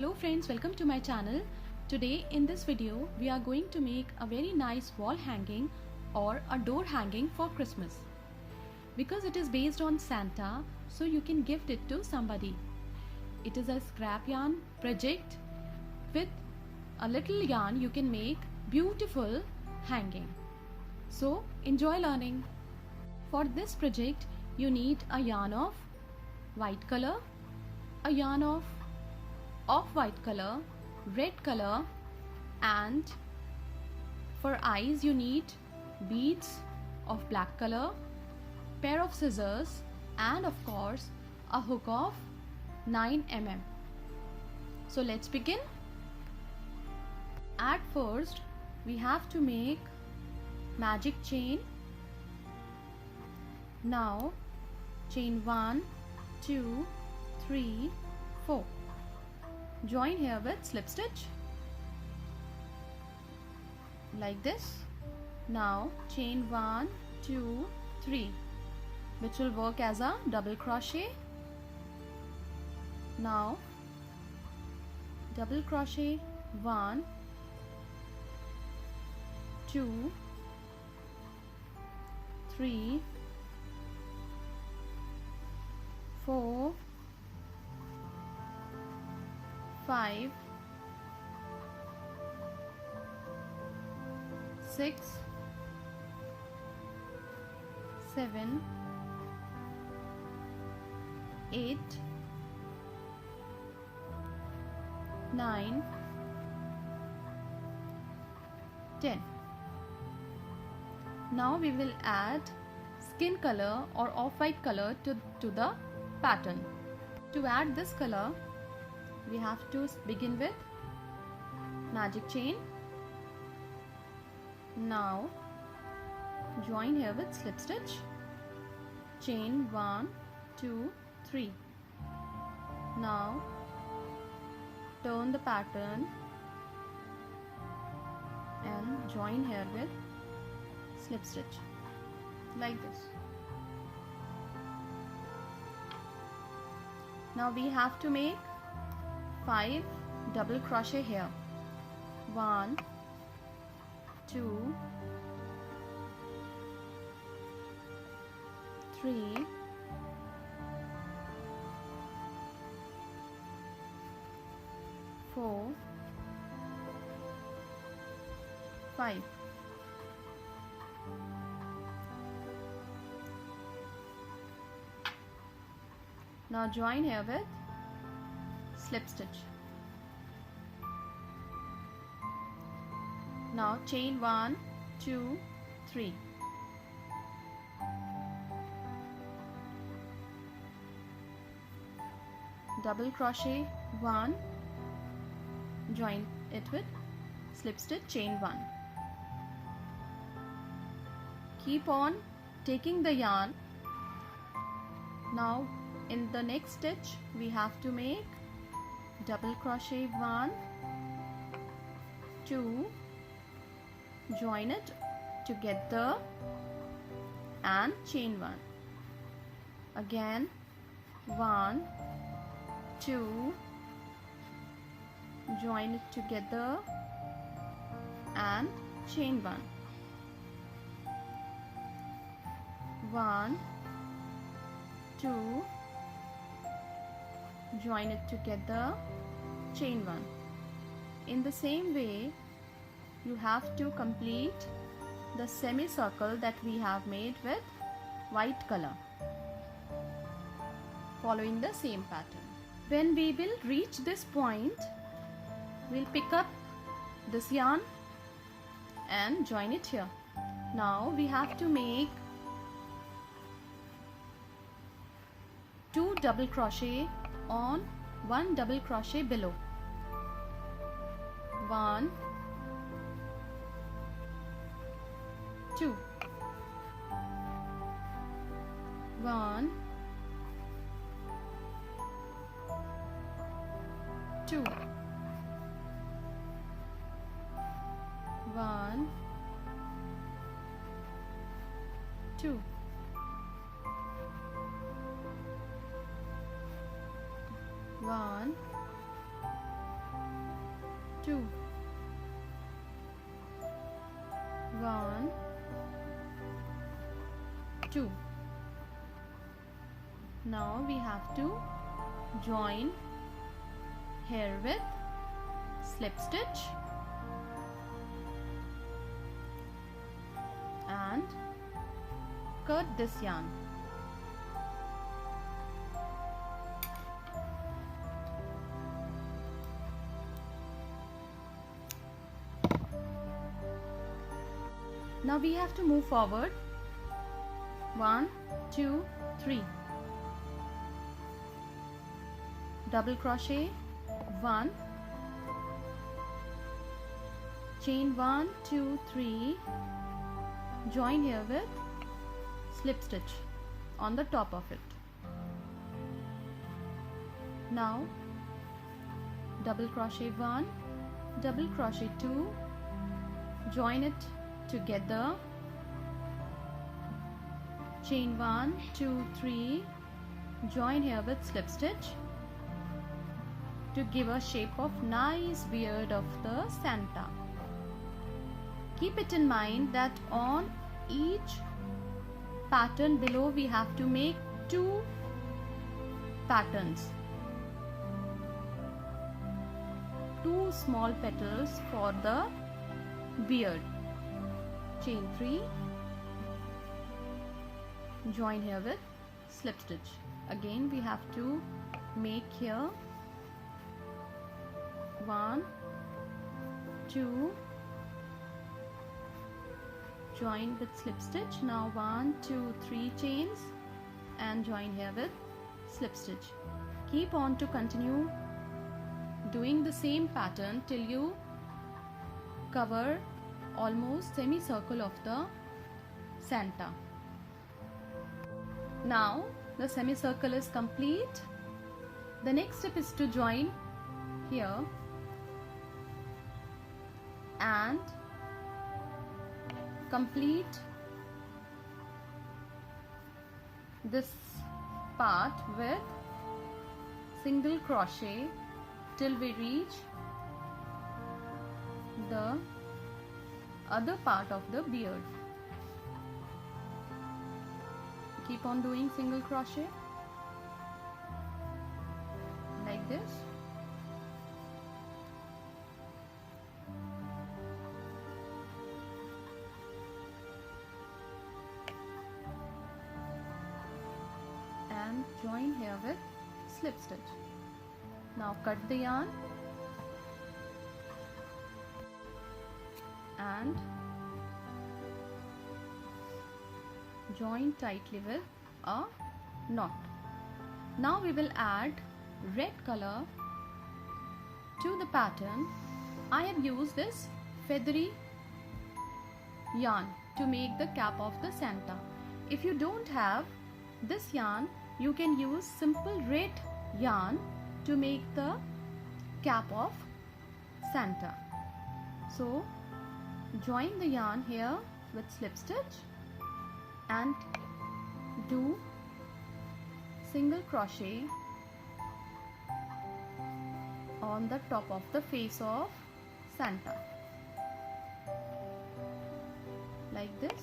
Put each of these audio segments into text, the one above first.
Hello friends, welcome to my channel. Today in this video we are going to make a very nice wall hanging or a door hanging for Christmas. Because it is based on Santa, so you can gift it to somebody. It is a scrap yarn project. With a little yarn you can make beautiful hanging. So enjoy learning. For this project you need a yarn of white color, a yarn of off-white color, red color, and for eyes you need beads of black color, pair of scissors, and of course a hook of 9 mm. So let's begin. At first we have to make magic chain. Now chain 1, 2, 3, 4. Join here with slip stitch like this. Now chain 1, 2, 3, which will work as a double crochet. Now double crochet 1, 2, 3, 4, 5, 6, 7, 8, 9, 10. Now we will add skin color or off-white color to the pattern. To add this color, we have to begin with magic chain. Now join here with slip stitch, chain 1, 2, 3. Now turn the pattern and join here with slip stitch like this. Now we have to make 5 double crochet here. 1, 2, 3, 4, 5. Now join here with slip stitch. Now chain 1, 2, 3. Double crochet 1, join it with slip stitch, chain 1. Keep on taking the yarn. Now in the next stitch we have to make double crochet 1, 2, join it together and chain 1. Again 1, 2, join it together and chain 1. 1, 2, join it together, chain 1. In the same way you have to complete the semicircle that we have made with white color, following the same pattern. When we will reach this point, we'll pick up this yarn and join it here. Now we have to make 2 double crochet on 1 double crochet below. 1, 2, 1, 2, 1, 2, 1, 2, 1, 2. Now we have to join here with slip stitch and cut this yarn. Now we have to move forward. 1, 2, 3. Double crochet, 1, chain 1, 2, 3, join here with slip stitch on the top of it. Now double crochet 1, double crochet 2, join it together, chain 1, 2, 3, join here with slip stitch to give a shape of nice beard of the Santa. Keep it in mind that on each pattern below we have to make 2 patterns, 2 small petals for the beard. Chain 3, join here with slip stitch. Again we have to make here 1, 2, join with slip stitch. Now 1, 2, 3 chains and join here with slip stitch. Keep on to continue doing the same pattern till you cover almost semicircle of the Santa. Now the semicircle is complete. The next step is to join here and complete this part with single crochet till we reach the other part of the beard. Keep on doing single crochet like this. And join here with slip stitch. Now cut the yarn and join tightly with a knot. Now we will add red color to the pattern. I have used this feathery yarn to make the cap of the Santa. If you don't have this yarn, you can use simple red yarn to make the cap of Santa. So join the yarn here with slip stitch and do single crochet on the top of the face of Santa like this.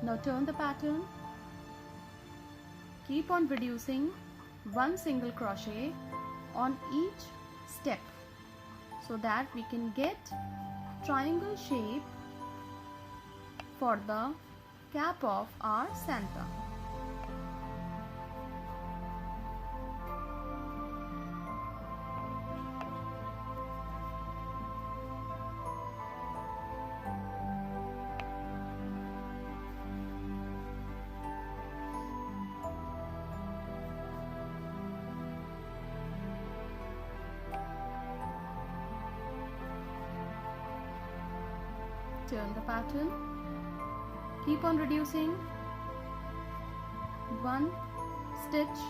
Now turn the pattern. Keep on reducing one single crochet on each step so that we can get triangle shape for the cap of our Santa. turn the pattern. Keep on reducing. One stitch.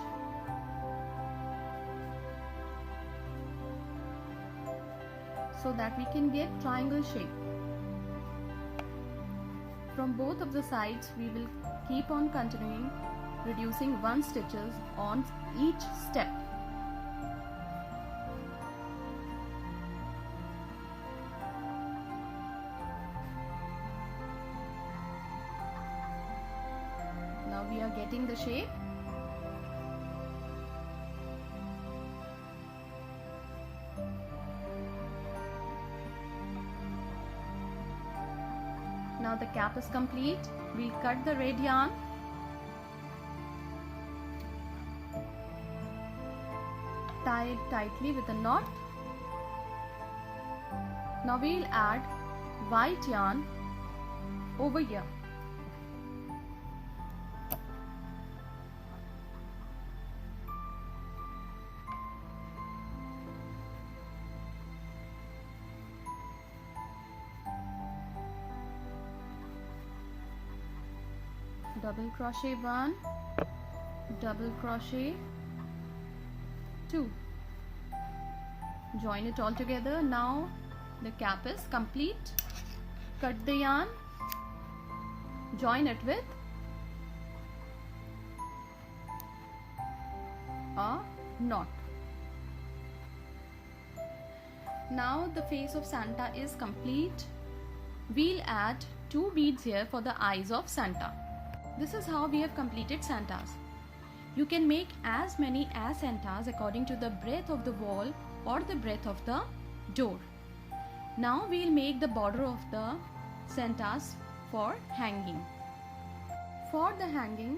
So that we can get triangle shape. From both of the sides we will keep on continuing reducing 1 stitches on each step. Now we are getting the shape. Now the cap is complete. We'll cut the red yarn. Tie it tightly with a knot. Now we'll add white yarn over here. Double crochet 1, double crochet 2. Join it all together. Now the cap is complete. Cut the yarn, join it with a knot. Now the face of Santa is complete. We'll add 2 beads here for the eyes of Santa. This is how we have completed Santas. You can make as many as Santas according to the breadth of the wall or the breadth of the door. Now we'll make the border of the Santas for hanging. For the hanging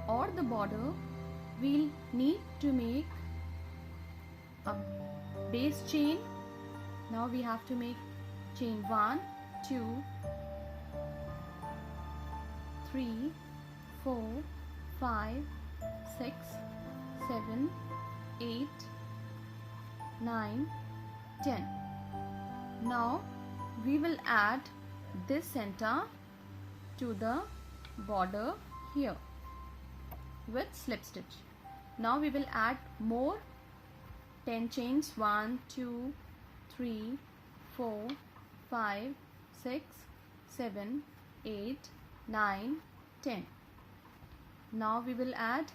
or the border, we'll need to make a base chain. Now we have to make chain 1, 2, 3, 4, 5, 6, 7, 8, 9, 10. Now we will add this center to the border here with slip stitch. Now we will add more 10 chains. 1, 2, 3, 4, 5, 6, 7, 8, 9, 10. Now we will add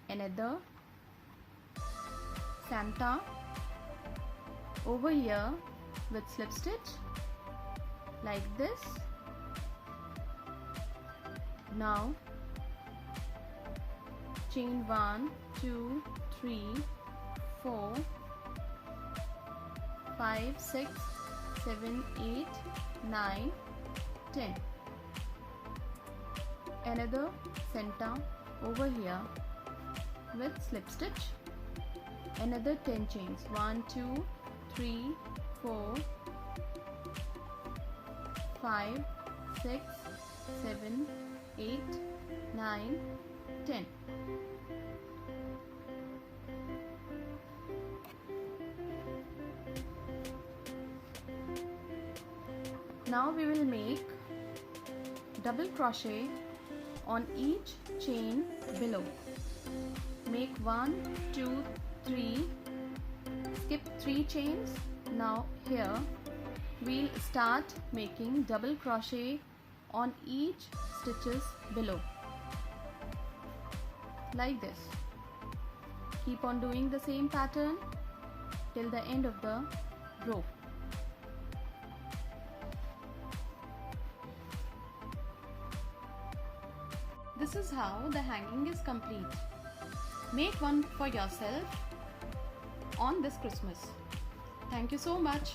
another Santa over here with slip stitch like this. Now chain 1, 2, 3, 4, 5, 6, 7, 8, 9, 10. Another Santa over here with slip stitch. Another 10 chains. 1, 2, 3, 4, 5, 6, 7, 8, 9, 10. Now we will make double crochet on each chain below. Make 1, 2, 3, skip 3 chains. Now here we'll start making double crochet on each stitches below like this. Keep on doing the same pattern till the end of the row. This is how the hanging is complete. Make one for yourself on this Christmas. Thank you so much.